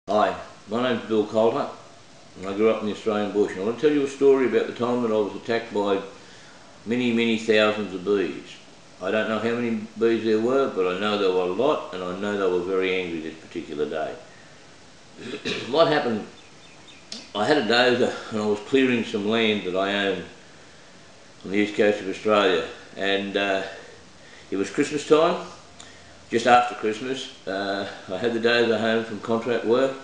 Hi, my name's Bill Coulter and I grew up in the Australian bush, and I want to tell you a story about the time that I was attacked by many thousands of bees. I don't know how many bees there were, but I know there were a lot, and I know they were very angry this particular day. What happened, I had a dozer and I was clearing some land that I owned on the east coast of Australia, and it was Christmas time. Just after Christmas, I had the dozer home from contract work,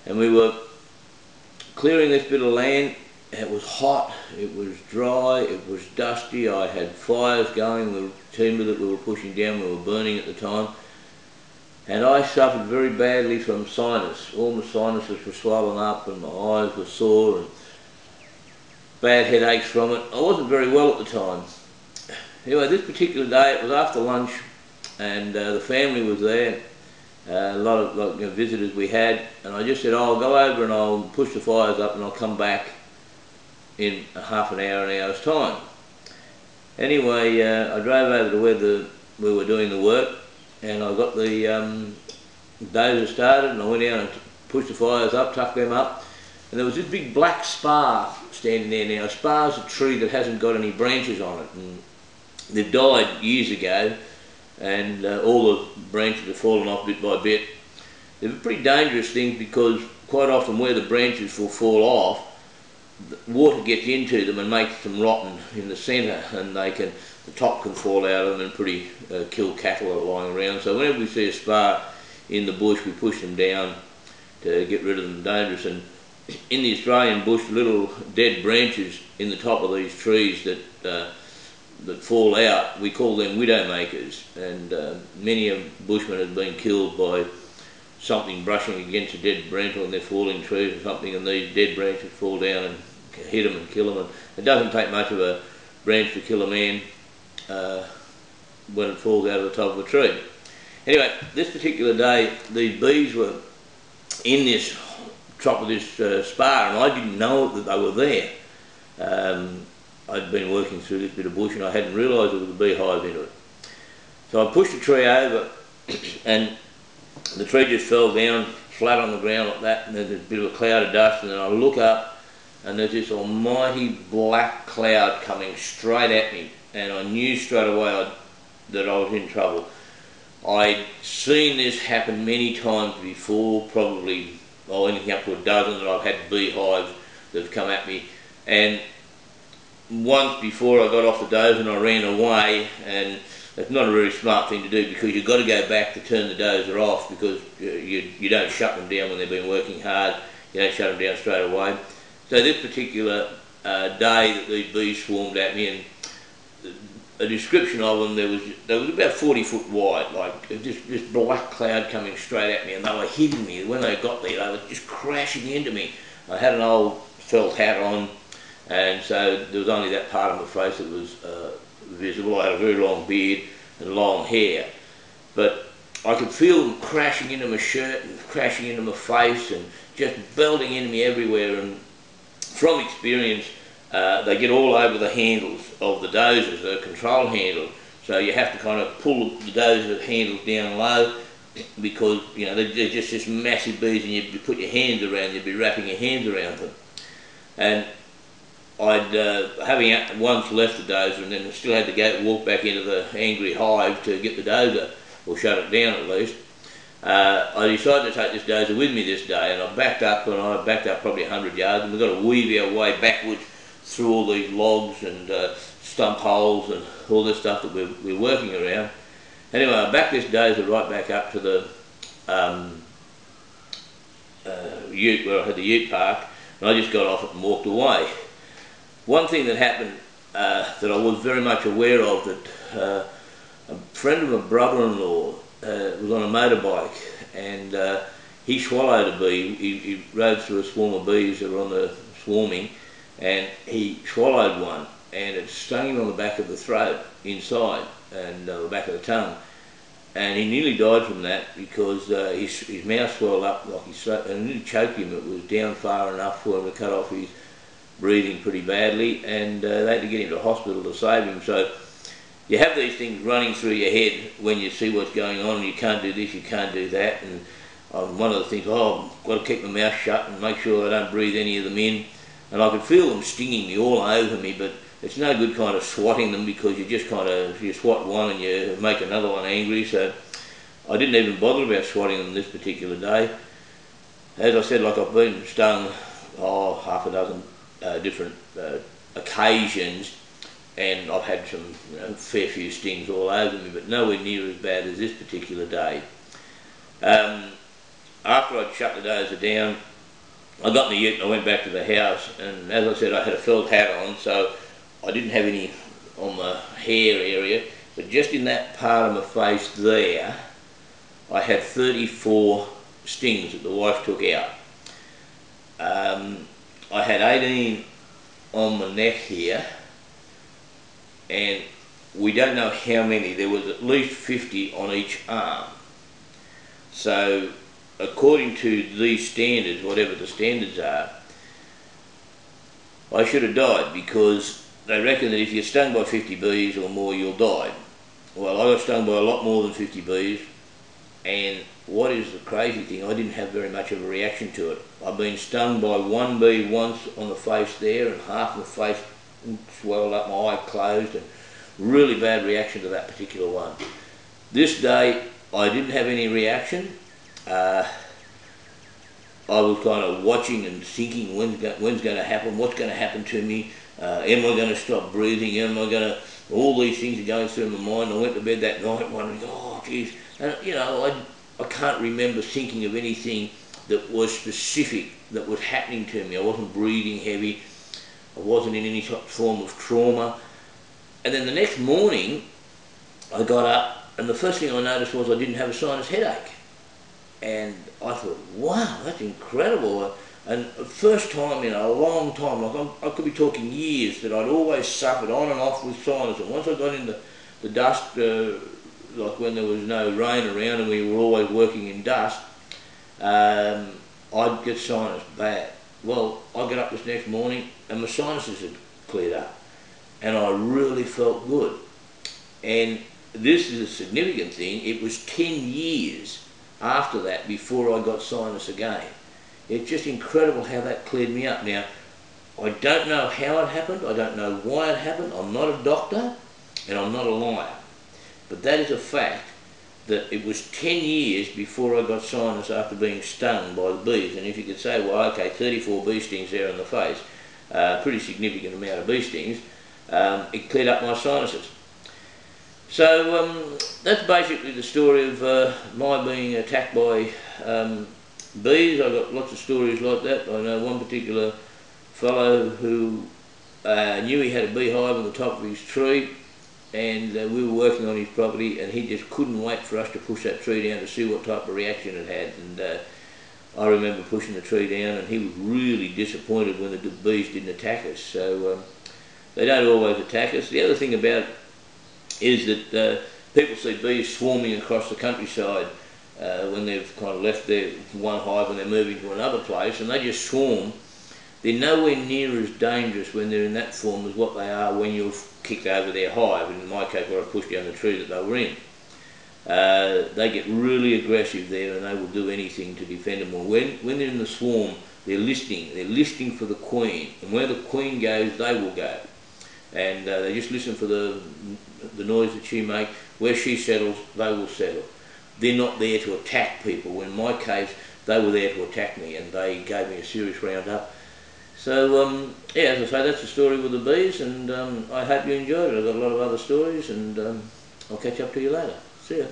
and we were clearing this bit of land. It was hot, it was dry, it was dusty. I had fires going, the timber that we were pushing down, we were burning at the time, and I suffered very badly from sinus. All my sinuses were swollen up and my eyes were sore and bad headaches from it. I wasn't very well at the time. Anyway, this particular day, it was after lunch, and the family was there, a lot of visitors we had, and I just said, oh, I'll go over and I'll push the fires up and I'll come back in half an hour's time. Anyway, I drove over to where we were doing the work, and I got the dozer started, and I went out and pushed the fires up, tucked them up, and there was this big black spar standing there. Now, a spar's a tree that hasn't got any branches on it, and they've died years ago, and all the branches have fallen off bit by bit. They're pretty dangerous things because quite often where the branches will fall off, the water gets into them and makes them rotten in the centre, and the top can fall out of them and pretty kill cattle that are lying around. So whenever we see a spar in the bush, we push them down to get rid of them. Dangerous. And in the Australian bush, little dead branches in the top of these trees that fall out, we call them widowmakers, and many a bushman has been killed by something brushing against a dead branch on their falling trees or something, and these dead branches fall down and hit them and kill them. And it doesn't take much of a branch to kill a man when it falls out of the top of a tree. Anyway, this particular day, these bees were in this top of this spar, and I didn't know that they were there. I'd been working through this bit of bush and I hadn't realised there was a beehive into it. So I pushed the tree over and the tree just fell down flat on the ground like that, and there's a bit of a cloud of dust, and then I look up and there's this almighty black cloud coming straight at me, and I knew straight away that I was in trouble. I'd seen this happen many times before, probably anything up to a dozen that I've had beehives that have come at me, and once before I got off the dozer and I ran away, and it's not a very smart thing to do because you've got to go back to turn the dozer off, because you don't shut them down when they've been working hard. You don't shut them down straight away. So this particular day that these bees swarmed at me, and a description of them, they was about 40 foot wide, like this black cloud coming straight at me, and they were hitting me. When they got there, they were just crashing into me. I had an old felt hat on, and so there was only that part of my face that was visible. I had a very long beard and long hair, but I could feel them crashing into my shirt and crashing into my face and just belting into me everywhere. And from experience, they get all over the handles of the dozers, the control handles, so you have to kind of pull the dozer handles down low, because they're just this massive bees, and you put your hands around, you'd be wrapping your hands around them. And I'd, having once left the dozer, and then still had to go walk back into the angry hive to get the dozer, or shut it down at least, I decided to take this dozer with me this day, and I backed up probably 100 yards, and we've got to weave our way backwards through all these logs and stump holes and all this stuff that we're working around. Anyway, I backed this dozer right back up to the ute, where I had the ute park, and I just got off it and walked away. One thing that happened that I was very much aware of, that a friend of my brother-in-law was on a motorbike, and he swallowed a bee. He rode through a swarm of bees that were on the swarming, and he swallowed one, and it stung him on the back of the throat inside, and the back of the tongue, and he nearly died from that, because his mouth swelled up like his throat, and it nearly choked him. It was down far enough for him to cut off his breathing pretty badly, and they had to get him to hospital to save him. So you have these things running through your head when you see what's going on, and you can't do this, you can't do that, and one of the things, I've got to keep my mouth shut and make sure I don't breathe any of them in. And I could feel them stinging me all over me, but it's no good kind of swatting them, because you just kind of, you swat one and you make another one angry. So I didn't even bother about swatting them this particular day. As I said, like, I've been stung half a dozen different occasions, and I've had some fair few stings all over me, but nowhere near as bad as this particular day. After I'd shut the dozer down, I got in the ute and I went back to the house, and as I said, I had a felt hat on, so I didn't have any on my hair area, but just in that part of my face there, I had 34 stings that the wife took out. I had 18 on my neck here, and we don't know how many. There was at least 50 on each arm. So according to these standards, whatever the standards are, I should have died, because they reckon that if you're stung by 50 bees or more, you'll die. Well, I got stung by a lot more than 50 bees, and what is the crazy thing, I didn't have very much of a reaction to it. I've been stung by one bee once on the face there, and half my face swelled up, my eye closed, and really bad reaction to that particular one. This day, I didn't have any reaction. I was kind of watching and thinking, when's going to happen, what's going to happen to me, am I going to stop breathing, am I going to, all these things are going through my mind. I went to bed that night wondering, oh geez, and you know, I can't remember thinking of anything that was specific that was happening to me. I wasn't breathing heavy, I wasn't in any form of trauma. And then the next morning I got up, and the first thing I noticed was I didn't have a sinus headache. And I thought, wow, that's incredible. And the first time in a long time, like I could be talking years, that I'd always suffered on and off with sinus. And once I got in the dust, like when there was no rain around and we were always working in dust, I'd get sinus bad. Well, I got up this next morning and my sinuses had cleared up, and I really felt good. And this is a significant thing, it was 10 years after that before I got sinus again. It's just incredible how that cleared me up. Now, I don't know how it happened, I don't know why it happened, I'm not a doctor and I'm not a liar, but that is a fact, that it was 10 years before I got sinus after being stung by the bees. And if you could say, well okay, 34 bee stings there in the face, pretty significant amount of bee stings, it cleared up my sinuses. So that's basically the story of my being attacked by bees. I've got lots of stories like that. I know one particular fellow who knew he had a beehive on the top of his tree, and we were working on his property, and he just couldn't wait for us to push that tree down to see what type of reaction it had. And I remember pushing the tree down, and he was really disappointed when the bees didn't attack us. So they don't always attack us. The other thing about it is that people see bees swarming across the countryside when they've kind of left their one hive and they're moving to another place, and they just swarm. They're nowhere near as dangerous when they're in that form as what they are when you've kicked over their hive, and in my case where I pushed down the tree that they were in. They get really aggressive there, and they will do anything to defend them. Or when they're in the swarm, they're listening for the queen, and where the queen goes, they will go. And they just listen for the noise that she makes. Where she settles, they will settle. They're not there to attack people. In my case, they were there to attack me, and they gave me a serious round up. So yeah, as I say, that's the story with the bees, and I hope you enjoyed it. I've got a lot of other stories, and I'll catch up to you later. See ya.